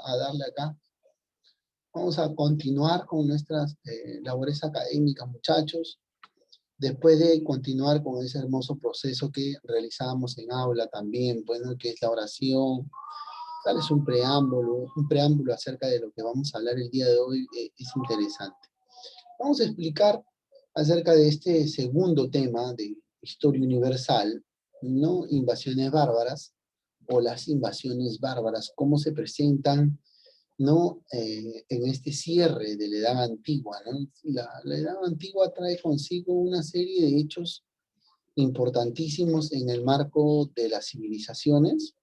a darle acá. Vamos a continuar con nuestras labores académicas, muchachos. Después de continuar con ese hermoso proceso que realizábamos en aula también, bueno, que es la oración, darles un preámbulo acerca de lo que vamos a hablar el día de hoy, es interesante. Vamos a explicar acerca de este segundo tema de historia universal, ¿no? Invasiones bárbaras, o las invasiones bárbaras, cómo se presentan, ¿no? En este cierre de la Edad Antigua, ¿no? La Edad Antigua trae consigo una serie de hechos importantísimos en el marco de las civilizaciones,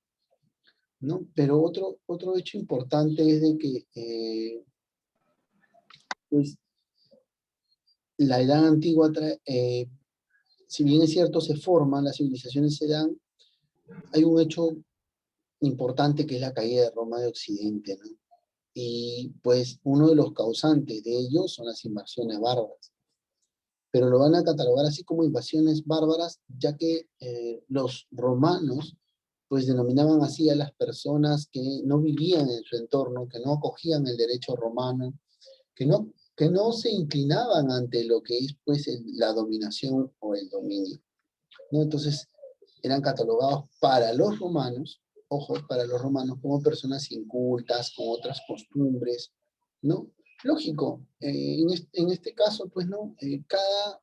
¿no? Pero otro hecho importante es de que, pues, la Edad Antigua trae, si bien es cierto, se forman, las civilizaciones se dan, hay un hecho importante que es la caída de Roma de Occidente, ¿no? Y pues uno de los causantes de ello son las invasiones bárbaras. Pero lo van a catalogar así como invasiones bárbaras, ya que los romanos pues denominaban así a las personas que no vivían en su entorno, que no acogían el derecho romano, que no se inclinaban ante lo que es pues la dominación o el dominio, ¿no? Entonces eran catalogados para los romanos, ojo, para los romanos como personas incultas, con otras costumbres, ¿no? Lógico, en este caso, pues, ¿no? Cada,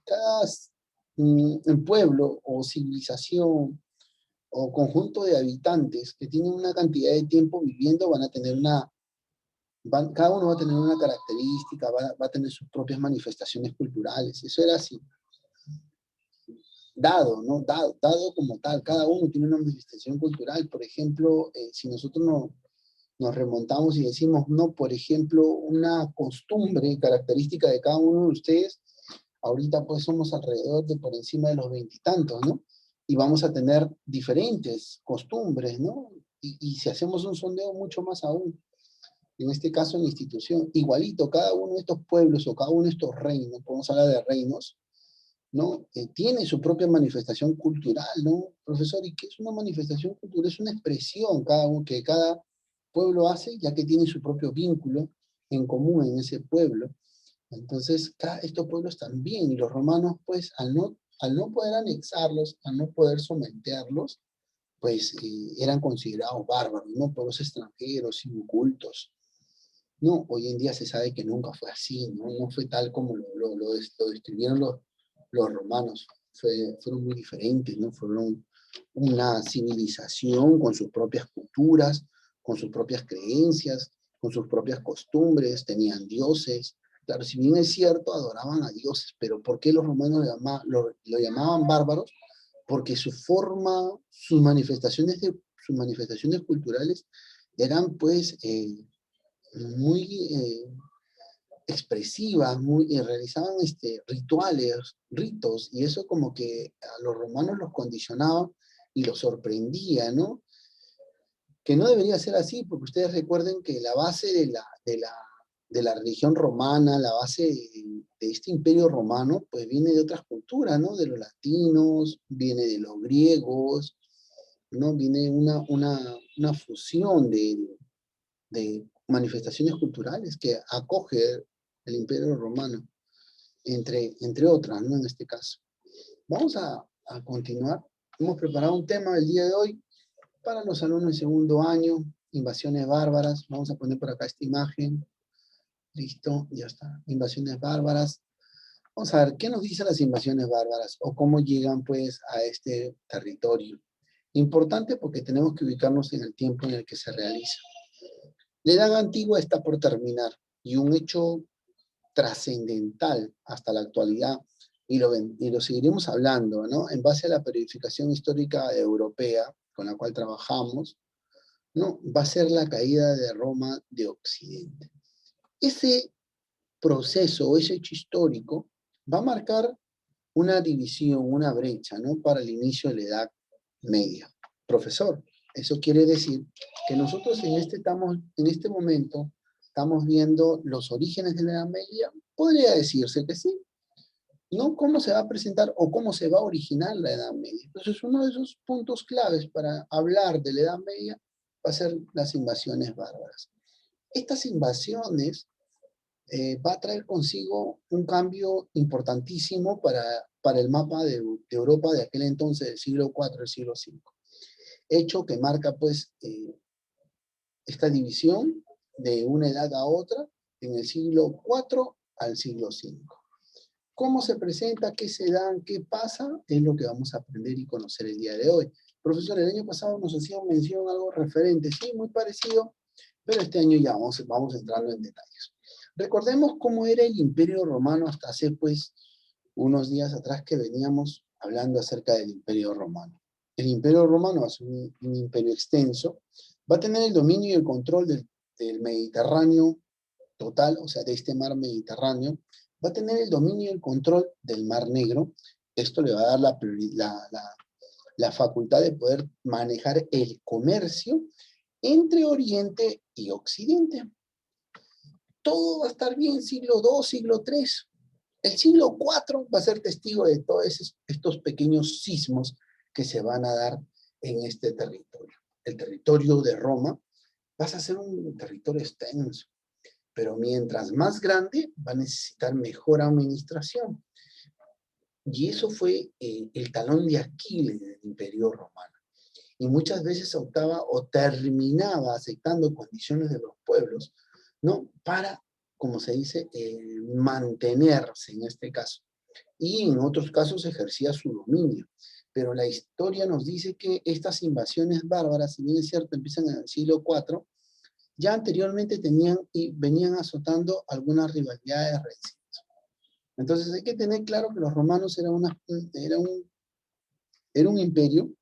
cada pueblo o civilización o conjunto de habitantes que tienen una cantidad de tiempo viviendo van a tener cada uno va a tener una característica, va a tener sus propias manifestaciones culturales. Eso era así. Dado, ¿no? Dado como tal, cada uno tiene una manifestación cultural. Por ejemplo, si nosotros nos remontamos y decimos, no, por ejemplo, una costumbre característica de cada uno de ustedes, ahorita pues somos alrededor de por encima de los veintitantos, ¿no? Y vamos a tener diferentes costumbres, ¿no? Y si hacemos un sondeo, mucho más aún. En este caso, en la institución, igualito, cada uno de estos pueblos o cada uno de estos reinos, podemos hablar de reinos, ¿no? Tiene su propia manifestación cultural, ¿no? Profesor, ¿y qué es una manifestación cultural? Es una expresión que cada pueblo hace, ya que tiene su propio vínculo en común en ese pueblo. Entonces, estos pueblos también, y los romanos, pues, al no poder anexarlos, al no poder someterlos, pues, eran considerados bárbaros, ¿no? Pueblos extranjeros, incultos. No, hoy en día se sabe que nunca fue así, ¿no? No fue tal como lo describieron los romanos. Fueron muy diferentes, ¿no? Fueron una civilización con sus propias culturas, con sus propias creencias, con sus propias costumbres, tenían dioses. Claro, si bien es cierto, adoraban a dioses, pero ¿por qué los romanos lo llamaban bárbaros? Porque su forma, sus manifestaciones culturales eran pues muy expresivas, realizaban rituales, ritos, y eso como que a los romanos los condicionaba y los sorprendía, ¿no? Que no debería ser así, porque ustedes recuerden que la base de la religión romana, la base de este imperio romano, pues viene de otras culturas, ¿no? De los latinos, viene de los griegos, ¿no? Viene una fusión de manifestaciones culturales que acoge el Imperio Romano, entre otras, ¿no? En este caso. Vamos a continuar. Hemos preparado un tema el día de hoy para los alumnos de segundo año, invasiones bárbaras. Vamos a poner por acá esta imagen. Listo, ya está. Invasiones bárbaras. Vamos a ver, ¿qué nos dicen las invasiones bárbaras? O cómo llegan, pues, a este territorio. Importante porque tenemos que ubicarnos en el tiempo en el que se realiza. La Edad Antigua está por terminar y un hecho trascendental hasta la actualidad, y lo seguiremos hablando, ¿no? En base a la periodificación histórica europea con la cual trabajamos, ¿no? Va a ser la caída de Roma de Occidente. Ese proceso, ese hecho histórico, va a marcar una división, una brecha, ¿no? Para el inicio de la Edad Media. Profesor, eso quiere decir que nosotros en este momento estamos viendo los orígenes de la Edad Media. Podría decirse que sí, ¿no? ¿Cómo se va a presentar o cómo se va a originar la Edad Media? Entonces, uno de esos puntos claves para hablar de la Edad Media va a ser las invasiones bárbaras. Estas invasiones va a traer consigo un cambio importantísimo para el mapa de Europa de aquel entonces, del siglo IV al siglo V. Hecho que marca, pues, esta división de una edad a otra en el siglo IV al siglo V. ¿Cómo se presenta? ¿Qué se da? ¿Qué pasa? Es lo que vamos a aprender y conocer el día de hoy. Profesor, el año pasado nos hacían mención algo referente, sí, muy parecido, pero este año ya vamos entrando en detalles. Recordemos cómo era el Imperio Romano hasta hace, pues, unos días atrás que veníamos hablando acerca del Imperio Romano. El Imperio Romano es un imperio extenso, va a tener el dominio y el control del Mediterráneo total, o sea, de este mar Mediterráneo, va a tener el dominio y el control del Mar Negro. Esto le va a dar la facultad de poder manejar el comercio entre Oriente y Occidente. Todo va a estar bien, siglo II, siglo III. El siglo IV va a ser testigo de todos estos pequeños sismos que se van a dar en este territorio. El territorio de Roma va a ser un territorio extenso, pero mientras más grande va a necesitar mejor administración. Y eso fue el talón de Aquiles del Imperio Romano. Y muchas veces optaba o terminaba aceptando condiciones de los pueblos, ¿no? Para, como se dice, mantenerse en este caso. Y en otros casos ejercía su dominio. Pero la historia nos dice que estas invasiones bárbaras, si bien es cierto, empiezan en el siglo IV, ya anteriormente tenían y venían azotando algunas rivalidades recientes. Entonces hay que tener claro que los romanos era un imperio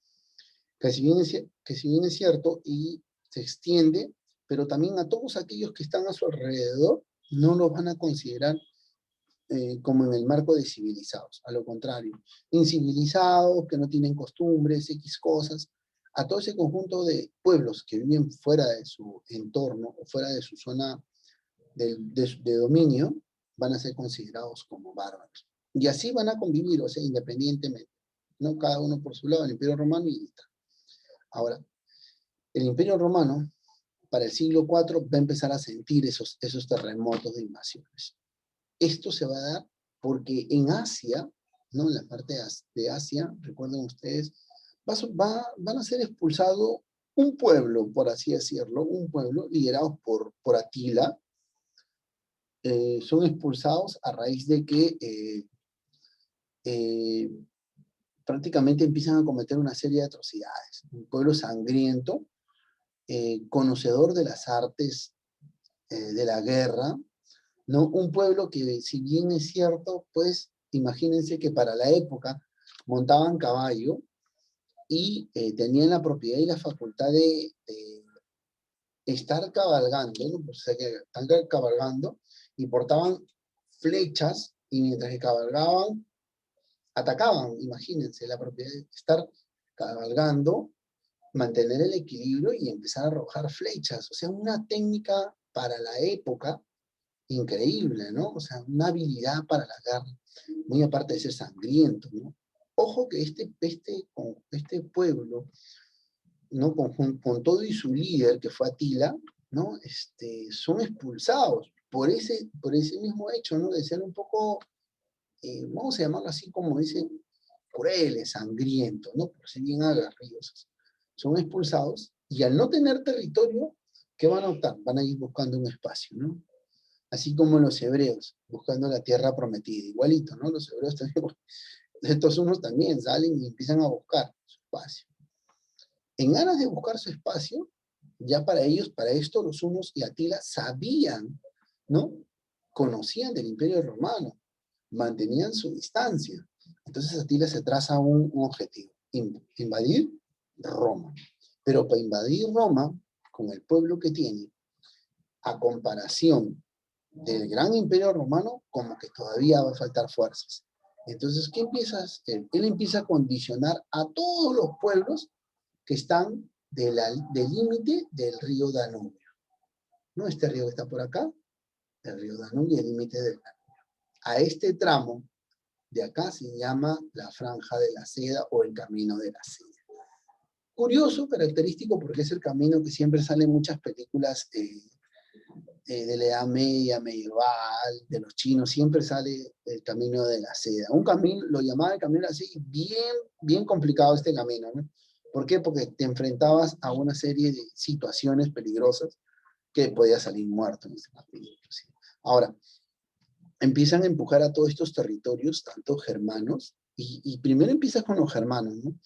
que si bien es cierto y se extiende, pero también a todos aquellos que están a su alrededor no los van a considerar como en el marco de civilizados. A lo contrario, incivilizados, que no tienen costumbres, X cosas. A todo ese conjunto de pueblos que viven fuera de su entorno o fuera de su zona de dominio, van a ser considerados como bárbaros. Y así van a convivir, o sea, independientemente, ¿no? Cada uno por su lado, el Imperio Romano y listo. Ahora, el Imperio Romano, para el siglo IV, va a empezar a sentir esos terremotos de invasiones. Esto se va a dar porque en Asia, ¿no? En la parte de Asia, recuerden ustedes, van a ser expulsados un pueblo, por así decirlo, un pueblo liderados por Atila. Son expulsados a raíz de que prácticamente empiezan a cometer una serie de atrocidades. Un pueblo sangriento, conocedor de las artes de la guerra, ¿no? Un pueblo que, si bien es cierto, pues imagínense que para la época montaban caballo y tenían la propiedad y la facultad de estar cabalgando, ¿no? O sea, que están cabalgando y portaban flechas y mientras que cabalgaban, atacaban, imagínense, la propiedad de estar cabalgando, mantener el equilibrio y empezar a arrojar flechas. O sea, una técnica para la época increíble, ¿no? O sea, una habilidad para la guerra, muy aparte de ser sangriento, ¿no? Ojo que este pueblo, ¿no? Con todo y su líder, que fue Atila, ¿no? Son expulsados por ese mismo hecho, ¿no? De ser un poco, vamos a llamarlo así como dicen, crueles, sangrientos, ¿no? Por ser bien aguerridos. Son expulsados y al no tener territorio, ¿qué van a optar? Van a ir buscando un espacio, ¿no? Así como los hebreos, buscando la tierra prometida, igualito, ¿no? Los hebreos también, estos unos también salen y empiezan a buscar su espacio. En aras de buscar su espacio, ya para ellos, para esto, los hunos y Atila sabían, ¿no? Conocían del Imperio Romano, mantenían su distancia. Entonces Atila se traza un objetivo, invadir Roma. Pero para invadir Roma, con el pueblo que tiene, a comparación del gran Imperio Romano, como que todavía va a faltar fuerzas. Entonces, ¿qué empieza a hacer? Él empieza a condicionar a todos los pueblos que están del límite del río Danubio. ¿No? Este río que está por acá, el río Danubio, el límite del Danubio. A este tramo de acá se llama la Franja de la Seda o el Camino de la Seda. Curioso, característico, porque es el camino que siempre sale en muchas películas de la Edad Media, medieval, de los chinos, siempre sale el camino de la seda. Un camino, lo llamaba el camino de la seda, bien, bien complicado este camino, ¿no? ¿Por qué? Porque te enfrentabas a una serie de situaciones peligrosas que podías salir muerto en este camino. Ahora, empiezan a empujar a todos estos territorios, tanto germanos, y primero empiezas con los germanos, ¿no?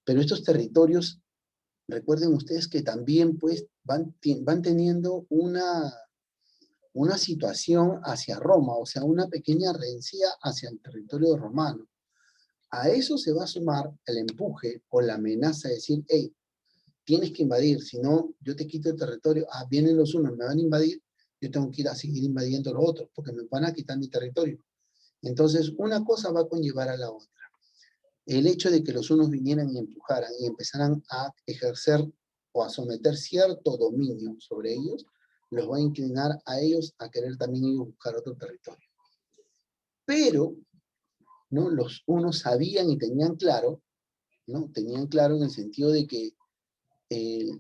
Pero estos territorios, recuerden ustedes que también pues van teniendo una situación hacia Roma, o sea, una pequeña rencilla hacia el territorio romano. A eso se va a sumar el empuje o la amenaza de decir, hey, tienes que invadir, si no, yo te quito el territorio, vienen los unos, me van a invadir, yo tengo que ir a seguir invadiendo los otros, porque me van a quitar mi territorio. Entonces, una cosa va a conllevar a la otra. El hecho de que los unos vinieran y empujaran y empezaran a ejercer o a someter cierto dominio sobre ellos, los va a inclinar a ellos a querer también ellos buscar otro territorio. Pero, ¿no? Los unos sabían y tenían claro, ¿no? Tenían claro en el sentido de que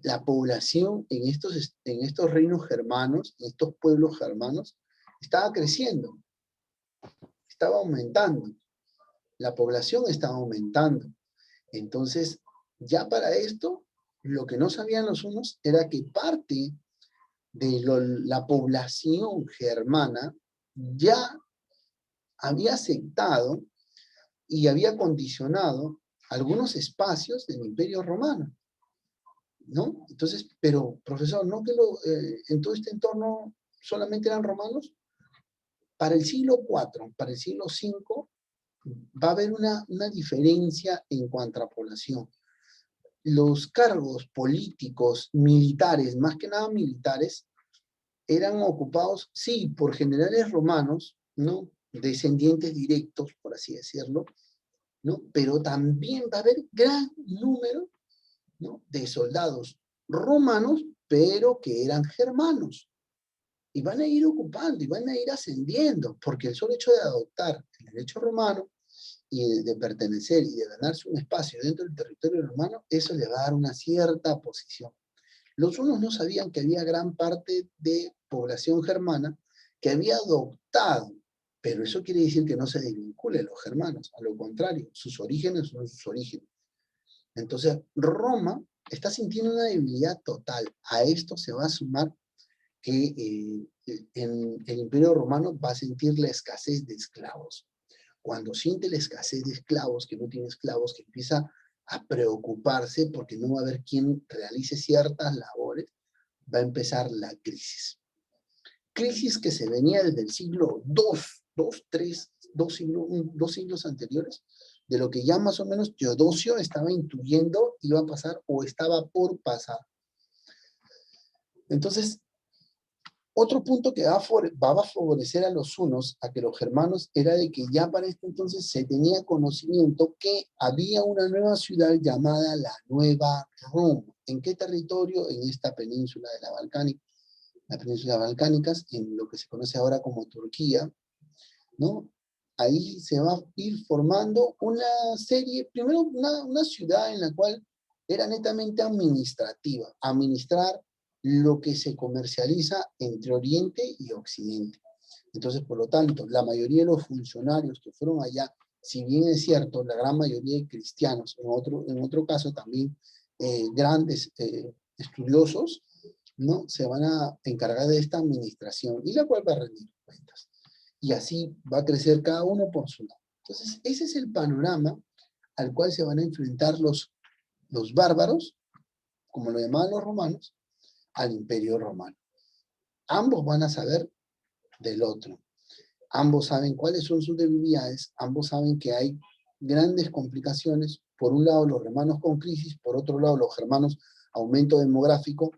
la población en estos reinos germanos, en estos pueblos germanos, estaba creciendo, estaba aumentando. La población estaba aumentando. Entonces, ya para esto, lo que no sabían los unos era que parte de la población germana ya había aceptado y había condicionado algunos espacios del Imperio Romano, ¿no? Entonces, pero, profesor, ¿no que en todo este entorno solamente eran romanos? Para el siglo IV, para el siglo V, va a haber una diferencia en cuanto a población. Los cargos políticos, militares, más que nada militares, eran ocupados, sí, por generales romanos, ¿no? Descendientes directos, por así decirlo, ¿no? Pero también va a haber gran número, ¿no? De soldados romanos, pero que eran germanos. Y van a ir ocupando y van a ir ascendiendo, porque el solo hecho de adoptar el derecho romano y de pertenecer y de ganarse un espacio dentro del territorio romano, eso le va a dar una cierta posición. Los unos no sabían que había gran parte de población germana que había adoptado, pero eso quiere decir que no se desvincule los germanos, a lo contrario, sus orígenes son sus orígenes. Entonces, Roma está sintiendo una debilidad total. A esto se va a sumar que en el Imperio Romano va a sentir la escasez de esclavos. Cuando siente la escasez de esclavos, que no tiene esclavos, que empieza a preocuparse porque no va a haber quien realice ciertas labores, va a empezar la crisis. Crisis que se venía desde el siglo dos siglos anteriores, de lo que ya más o menos Teodosio estaba intuyendo iba a pasar o estaba por pasar. Entonces, otro punto que va a favorecer a los hunos, a que los germanos, era de que ya para este entonces se tenía conocimiento que había una nueva ciudad llamada la Nueva Roma. ¿En qué territorio? En esta península de la península balcánicas, en lo que se conoce ahora como Turquía, ¿no? Ahí se va a ir formando una serie, primero una ciudad en la cual era netamente administrativa, administrar lo que se comercializa entre Oriente y Occidente. Entonces, por lo tanto, la mayoría de los funcionarios que fueron allá, si bien es cierto, la gran mayoría de cristianos, en otro caso también grandes estudiosos, ¿no? Se van a encargar de esta administración y la cual va a rendir cuentas. Y así va a crecer cada uno por su lado. Entonces, ese es el panorama al cual se van a enfrentar los bárbaros, como lo llamaban los romanos, al Imperio Romano. Ambos van a saber del otro. Ambos saben cuáles son sus debilidades, ambos saben que hay grandes complicaciones. Por un lado, los romanos con crisis, por otro lado, los germanos, aumento demográfico,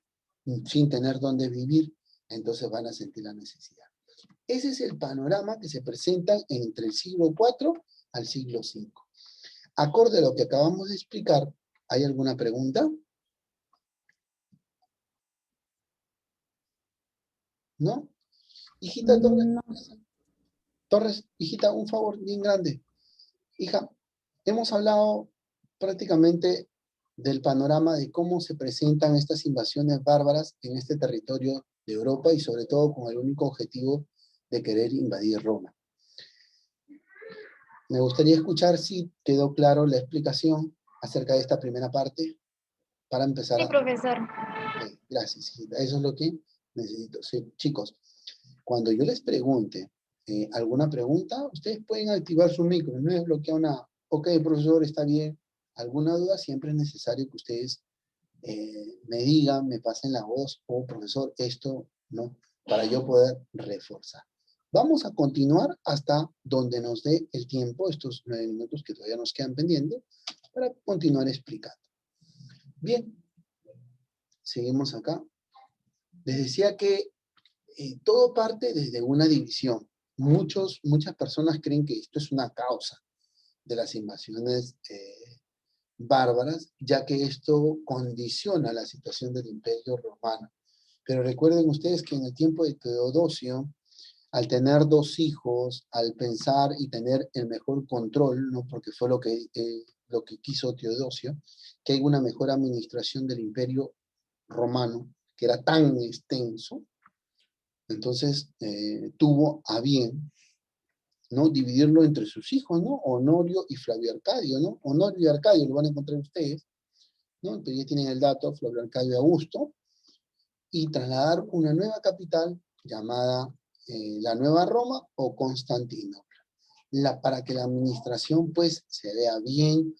sin tener dónde vivir, entonces van a sentir la necesidad. Ese es el panorama que se presenta entre el siglo IV al siglo V. Acorde a lo que acabamos de explicar, ¿hay alguna pregunta? ¿No? Hijita Torres, No. Torres, hijita, un favor bien grande. Hija, hemos hablado prácticamente del panorama de cómo se presentan estas invasiones bárbaras en este territorio de Europa y sobre todo con el único objetivo de querer invadir Roma. Me gustaría escuchar si quedó claro la explicación acerca de esta primera parte para empezar Sí, profesor. Ok, gracias, hijita. Eso es lo que necesito. Sí, chicos, cuando yo les pregunte alguna pregunta, ustedes pueden activar su micro, no es bloquear una, ok, profesor, está bien. ¿Alguna duda? Siempre es necesario que ustedes me digan, me pasen la voz, o profesor, esto, ¿no? Para yo poder reforzar. Vamos a continuar hasta donde nos dé el tiempo, estos 9 minutos que todavía nos quedan pendientes, para continuar explicando. Bien, seguimos acá. Les decía que todo parte desde una división. Muchas personas creen que esto es una causa de las invasiones bárbaras, ya que esto condiciona la situación del Imperio Romano. Pero recuerden ustedes que en el tiempo de Teodosio, al tener 2 hijos, al pensar y tener el mejor control, ¿no? Porque fue lo que quiso Teodosio, que hay una mejor administración del Imperio Romano, que era tan extenso, entonces tuvo a bien, ¿no? Dividirlo entre sus hijos, ¿no? Honorio y Flavio Arcadio, ¿no? Honorio y Arcadio lo van a encontrar ustedes, ¿no? Entonces ya tienen el dato, Flavio Arcadio Augusto, y trasladar una nueva capital llamada la Nueva Roma o Constantinopla. Para que la administración pues se vea bien,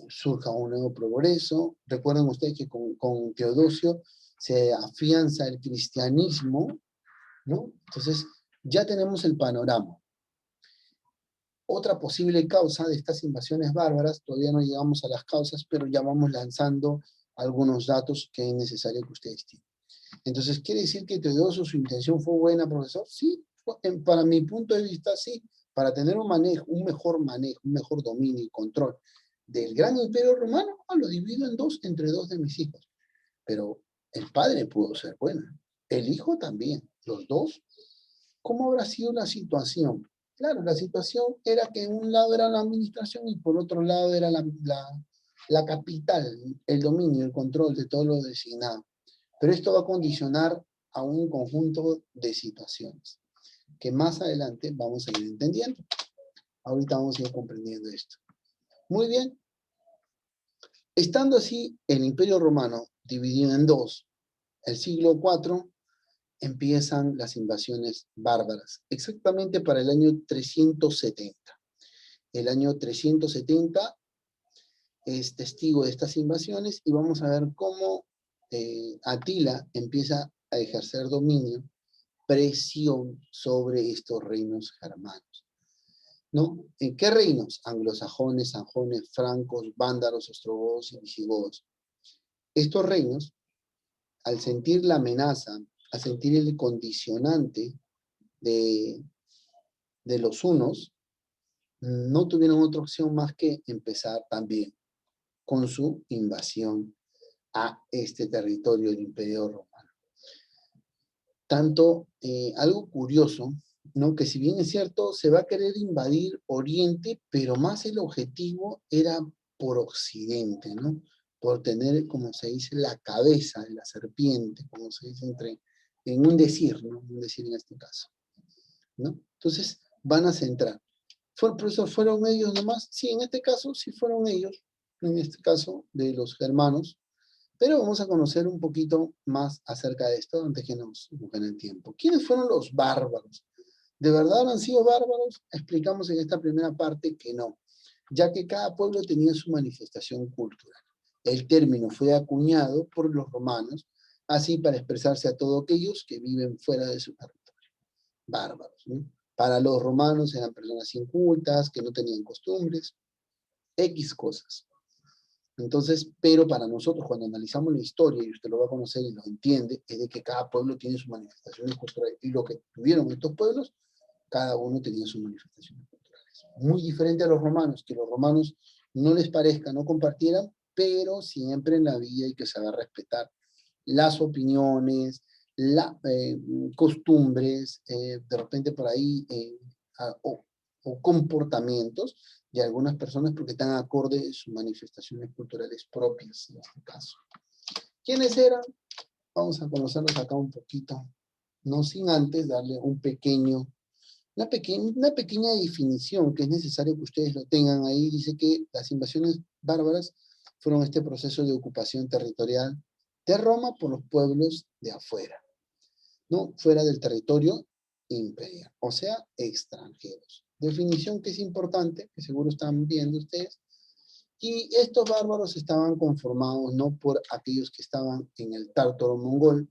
surja un nuevo progreso. Recuerden ustedes que con Teodosio se afianza el cristianismo, ¿no? Entonces, ya tenemos el panorama. Otra posible causa de estas invasiones bárbaras, todavía no llegamos a las causas, pero ya vamos lanzando algunos datos que es necesario que ustedes tienen. Entonces, ¿quiere decir que Teodosio su intención fue buena, profesor? Sí, para mi punto de vista, sí. Para tener un mejor manejo, un mejor dominio y control del gran imperio romano, lo divido en 2, entre 2 de mis hijos. Pero el padre pudo ser bueno, el hijo también, los dos. ¿Cómo habrá sido la situación? Claro, la situación era que en un lado era la administración y por otro lado era la capital, el dominio, el control de todo lo designado. Pero esto va a condicionar a un conjunto de situaciones que más adelante vamos a ir entendiendo. Ahorita vamos a ir comprendiendo esto. Muy bien. Estando así el Imperio Romano dividido en 2, el siglo IV empiezan las invasiones bárbaras, exactamente para el año 370. El año 370 es testigo de estas invasiones y vamos a ver cómo Atila empieza a ejercer dominio, presión sobre estos reinos germanos, ¿no? ¿En qué reinos? Anglosajones, sajones, francos, vándalos, ostrogodos y visigodos. Estos reinos, al sentir la amenaza, al sentir el condicionante de los hunos, no tuvieron otra opción más que empezar también con su invasión a este territorio del Imperio Romano. Tanto, algo curioso, ¿no? Que si bien es cierto, se va a querer invadir Oriente, pero más el objetivo era por Occidente, ¿no? Por tener, como se dice, la cabeza de la serpiente, como se dice en un decir, ¿no? Un decir en este caso, ¿no? Entonces, van a centrar. ¿Por eso fueron ellos nomás? Sí, en este caso sí fueron ellos, en este caso de los germanos, pero vamos a conocer un poquito más acerca de esto antes que nos busquen el tiempo. ¿Quiénes fueron los bárbaros? ¿De verdad han sido bárbaros? Explicamos en esta primera parte que no, ya que cada pueblo tenía su manifestación cultural. El término fue acuñado por los romanos, así para expresarse a todos aquellos que viven fuera de su territorio. Bárbaros, ¿no? Para los romanos eran personas incultas, que no tenían costumbres, X cosas. Entonces, pero para nosotros, cuando analizamos la historia, y usted lo va a conocer y lo entiende, es de que cada pueblo tiene sus manifestaciones culturales. Y lo que tuvieron estos pueblos, cada uno tenía sus manifestaciones culturales. Muy diferente a los romanos, que los romanos no les parezca, no compartieran, pero siempre en la vida hay que saber respetar las opiniones, las costumbres, de repente por ahí, o comportamientos de algunas personas porque están acorde a sus manifestaciones culturales propias, en este caso. ¿Quiénes eran? Vamos a conocerlos acá un poquito, no sin antes darle una pequeña definición que es necesario que ustedes lo tengan ahí. Dice que las invasiones bárbaras fueron este proceso de ocupación territorial de Roma por los pueblos de afuera, ¿no? Fuera del territorio imperial, o sea, extranjeros. Definición que es importante, que seguro están viendo ustedes. Y estos bárbaros estaban conformados no por aquellos que estaban en el Tártaro mongol,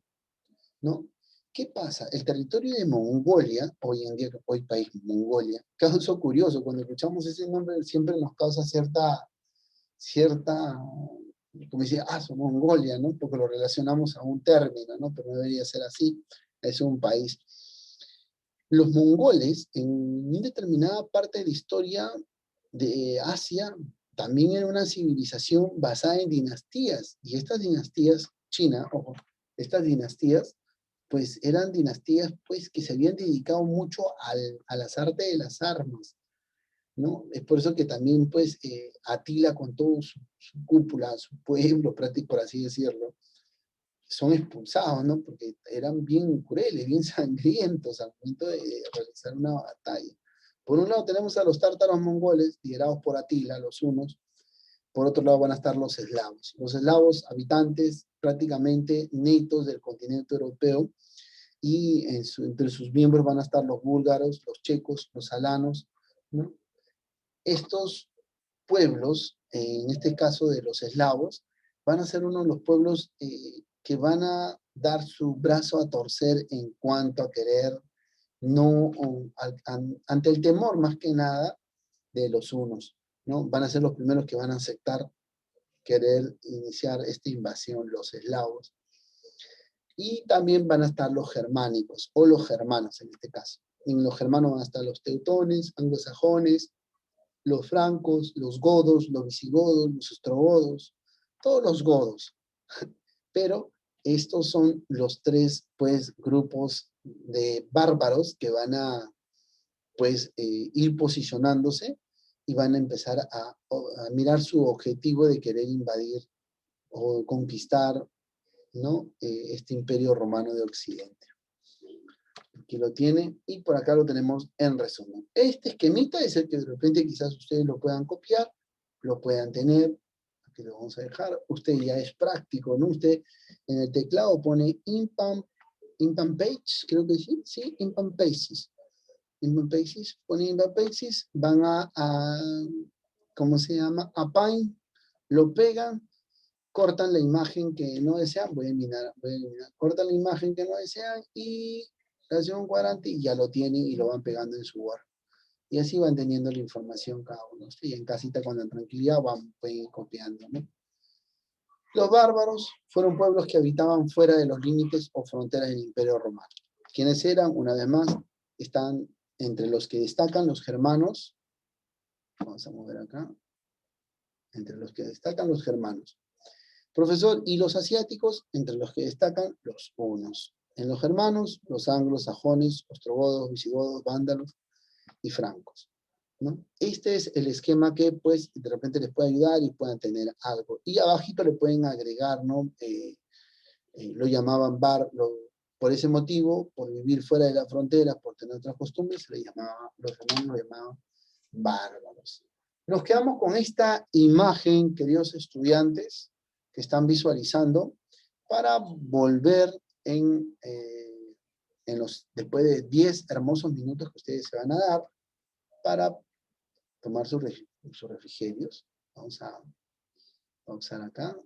¿no? ¿Qué pasa? El territorio de Mongolia, hoy en día, hoy país Mongolia, caso curioso, cuando escuchamos ese nombre siempre nos causa cierta, como decía, son Mongolia, ¿no? Porque lo relacionamos a un término, ¿no? Pero no debería ser así, es un país. Los mongoles, en una determinada parte de la historia de Asia, también era una civilización basada en dinastías, y estas dinastías, China, ojo, estas dinastías, pues eran dinastías pues que se habían dedicado mucho a las artes de las armas, ¿no? Es por eso que también pues Atila con todo su cúpula, su pueblo, práctico por así decirlo, son expulsados, ¿no? Porque eran bien crueles, bien sangrientos al momento de realizar una batalla. Por un lado tenemos a los tártaros mongoles, liderados por Atila, los hunos. Por otro lado van a estar los eslavos. Los eslavos, habitantes prácticamente netos del continente europeo, y entre sus miembros van a estar los búlgaros, los checos, los alanos, ¿no? Estos pueblos, en este caso de los eslavos, van a ser uno de los pueblos que van a dar su brazo a torcer en cuanto a querer, no, ante el temor más que nada de los hunos, ¿no? Van a ser los primeros que van a aceptar querer iniciar esta invasión, los eslavos. Y también van a estar los germánicos, o los germanos en este caso. En los germanos van a estar los teutones, anglosajones, los francos, los godos, los visigodos, los ostrogodos, todos los godos. Pero estos son los tres, pues, grupos de bárbaros que van a, pues, ir posicionándose y van a empezar a mirar su objetivo de querer invadir o conquistar, ¿no? Este imperio romano de Occidente. Aquí lo tiene, y por acá lo tenemos en resumen. Este esquemita es el que de repente quizás ustedes lo puedan copiar, lo puedan tener. Aquí lo vamos a dejar. Usted ya es práctico, ¿no? Usted en el teclado pone impam page, creo que sí, impam pages. Impam pages, pone impam pages, van ¿cómo se llama? A Paint, lo pegan, cortan la imagen que no desean, voy a eliminar, cortan la imagen que no desean y hacen un cuadrante y ya lo tienen y lo van pegando en su Word. Y así van teniendo la información cada uno. Y en casita con la tranquilidad pueden ir copiando, ¿no? Los bárbaros fueron pueblos que habitaban fuera de los límites o fronteras del Imperio Romano. ¿Quiénes eran? Una vez más, están entre los que destacan los germanos. Vamos a mover acá. Entre los que destacan los germanos. Profesor, y los asiáticos, entre los que destacan los hunos. En los germanos, los anglos, sajones, ostrogodos, visigodos, vándalos y francos, ¿no? Este es el esquema que, pues, de repente les puede ayudar y puedan tener algo. Y abajito le pueden agregar, ¿no? Lo llamaban por ese motivo, por vivir fuera de la frontera, por tener otras costumbres, los hermanos lo llamaban bárbaros. Nos quedamos con esta imagen, queridos estudiantes, que están visualizando, para volver después de 10 hermosos minutos que ustedes se van a dar, para tomar sus refrigerios. Vamos a pausar acá.